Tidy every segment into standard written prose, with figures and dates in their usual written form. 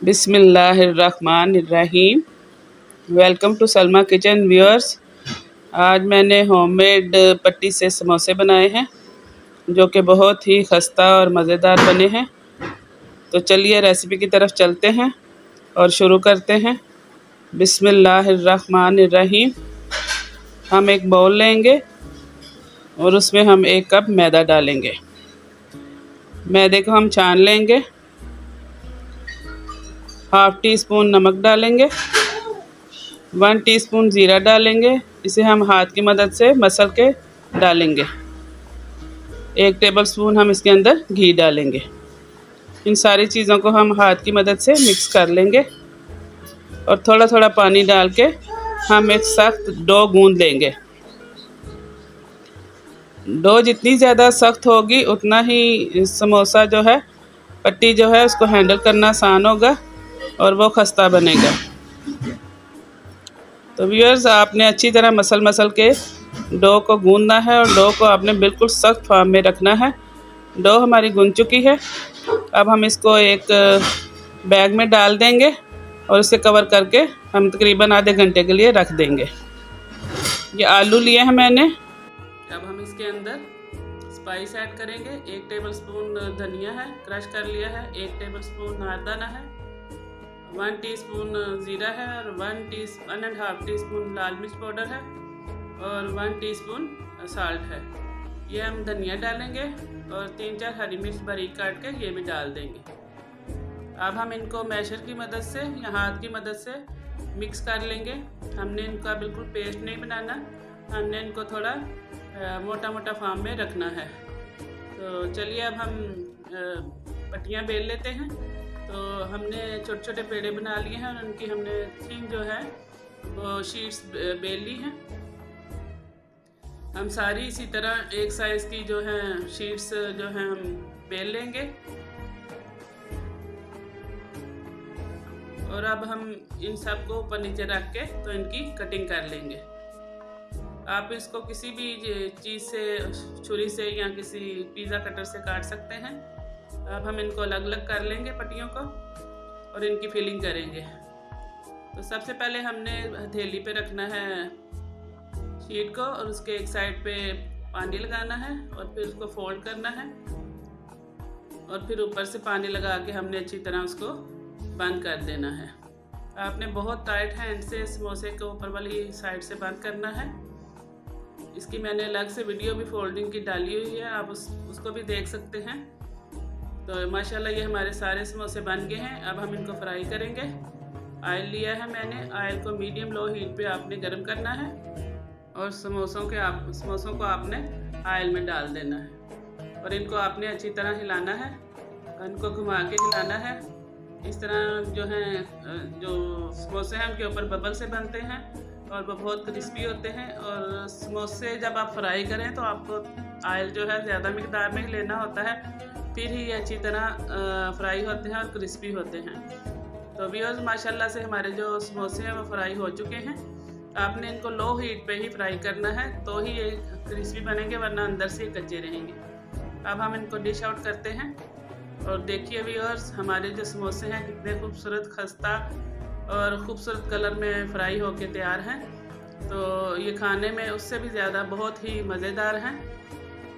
बिस्मिल्लाहिर्रहमानिर्रहीम। Welcome to Salma kitchen viewers. आज मैंने होममेड पट्टी से समोसे बनाए हैं जो कि बहुत ही खस्ता और मज़ेदार बने हैं। तो चलिए रेसिपी की तरफ चलते हैं और शुरू करते हैं। बिस्मिल्लाहिर्रहमानिर्रहीम। हम एक बाउल लेंगे और उसमें हम 1 कप मैदा डालेंगे। मैदे को हम छान लेंगे। हाफ़ टी स्पून नमक डालेंगे। 1 टीस्पून ज़ीरा डालेंगे। इसे हम हाथ की मदद से मसल के डालेंगे। 1 टेबलस्पून हम इसके अंदर घी डालेंगे। इन सारी चीज़ों को हम हाथ की मदद से मिक्स कर लेंगे और थोड़ा थोड़ा पानी डाल के हम एक सख्त डो गूंद लेंगे। डो जितनी ज़्यादा सख्त होगी उतना ही समोसा जो है, पट्टी जो है, उसको हैंडल करना आसान होगा और वो खस्ता बनेगा। तो व्यूअर्स, आपने अच्छी तरह मसल के डो को गूंदना है और डो को आपने बिल्कुल सख्त फॉर्म में रखना है। डो हमारी गूंद चुकी है। अब हम इसको एक बैग में डाल देंगे और इसे कवर करके हम तकरीबन आधे घंटे के लिए रख देंगे। ये आलू लिए हैं मैंने। अब हम इसके अंदर स्पाइस ऐड करेंगे। 1 टेबलस्पून धनिया है, क्रश कर लिया है। 1 टेबलस्पून नारदाना है। 1 टीस्पून ज़ीरा है और 1.5 टीस्पून लाल मिर्च पाउडर है और 1 टीस्पून साल्ट है। ये हम धनिया डालेंगे और 3-4 हरी मिर्च बारीक काट के ये भी डाल देंगे। अब हम इनको मैशर की मदद से या हाथ की मदद से मिक्स कर लेंगे। हमने इनका बिल्कुल पेस्ट नहीं बनाना, हमने इनको थोड़ा मोटा मोटा फॉर्म में रखना है। तो चलिए अब हम पट्टियाँ बेल लेते हैं। तो हमने छोटे छोटे पेड़े बना लिए हैं और उनकी हमने थिन जो है वो शीट्स बेल ली हैं। हम सारी इसी तरह एक साइज़ की जो है शीट्स जो हैं हम बेल लेंगे और अब हम इन सब को ऊपर नीचे रख के तो इनकी कटिंग कर लेंगे। आप इसको किसी भी चीज़ से, छुरी से या किसी पिज़्ज़ा कटर से काट सकते हैं। अब हम इनको अलग अलग कर लेंगे पट्टियों को और इनकी फिलिंग करेंगे। तो सबसे पहले हमने हथेली पे रखना है शीट को और उसके एक साइड पे पानी लगाना है और फिर उसको फोल्ड करना है और फिर ऊपर से पानी लगा के हमने अच्छी तरह उसको बंद कर देना है। आपने बहुत टाइट हैंड से समोसे को ऊपर वाली साइड से बंद करना है। इसकी मैंने अलग से वीडियो भी फोल्डिंग की डाली हुई है, आप उसको भी देख सकते हैं। तो माशाल्लाह ये हमारे सारे समोसे बन गए हैं। अब हम इनको फ्राई करेंगे। ऑयल लिया है मैंने। ऑयल को मीडियम लो हीट पे आपने गर्म करना है और समोसों को आपने ऑयल में डाल देना है और इनको आपने अच्छी तरह हिलाना है। इनको घुमा के हिलाना है। इस तरह जो समोसे हैं उनके ऊपर बबल से बनते हैं और वो बहुत क्रिस्पी होते हैं। और समोसे जब आप फ्राई करें तो आपको ऑयल जो है ज़्यादा मिकदार में ही लेना होता है, फिर ही अच्छी तरह फ्राई होते हैं और क्रिस्पी होते हैं। तो व्यूअर्स, माशाल्लाह से हमारे जो समोसे हैं वो फ्राई हो चुके हैं। आपने इनको लो हीट पे ही फ्राई करना है तो ही ये क्रिस्पी बनेंगे, वरना अंदर से कच्चे रहेंगे। अब हम इनको डिश आउट करते हैं और देखिए व्यूअर्स, हमारे जो समोसे हैं कितने खूबसूरत, खस्ता और ख़ूबसूरत कलर में फ्राई होके तैयार हैं। तो ये खाने में उससे भी ज़्यादा बहुत ही मज़ेदार हैं।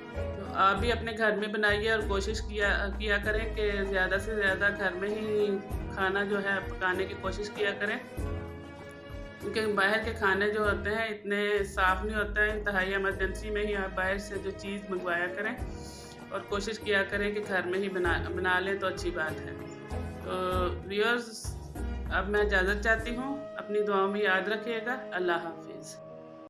तो आप भी अपने घर में बनाइए और कोशिश किया करें कि ज़्यादा से ज़्यादा घर में ही खाना जो है पकाने की कोशिश किया करें, क्योंकि बाहर के खाने जो होते हैं इतने साफ़ नहीं होते हैं। इंतहाई इमरजेंसी में ही आप बाहर से जो चीज़ मंगवाया करें और कोशिश किया करें कि घर में ही बना लें तो अच्छी बात है। तो व्यूअर्स, अब मैं इजाज़त चाहती हूँ। अपनी दुआओं में याद रखिएगा। अल्लाह हाफिज़।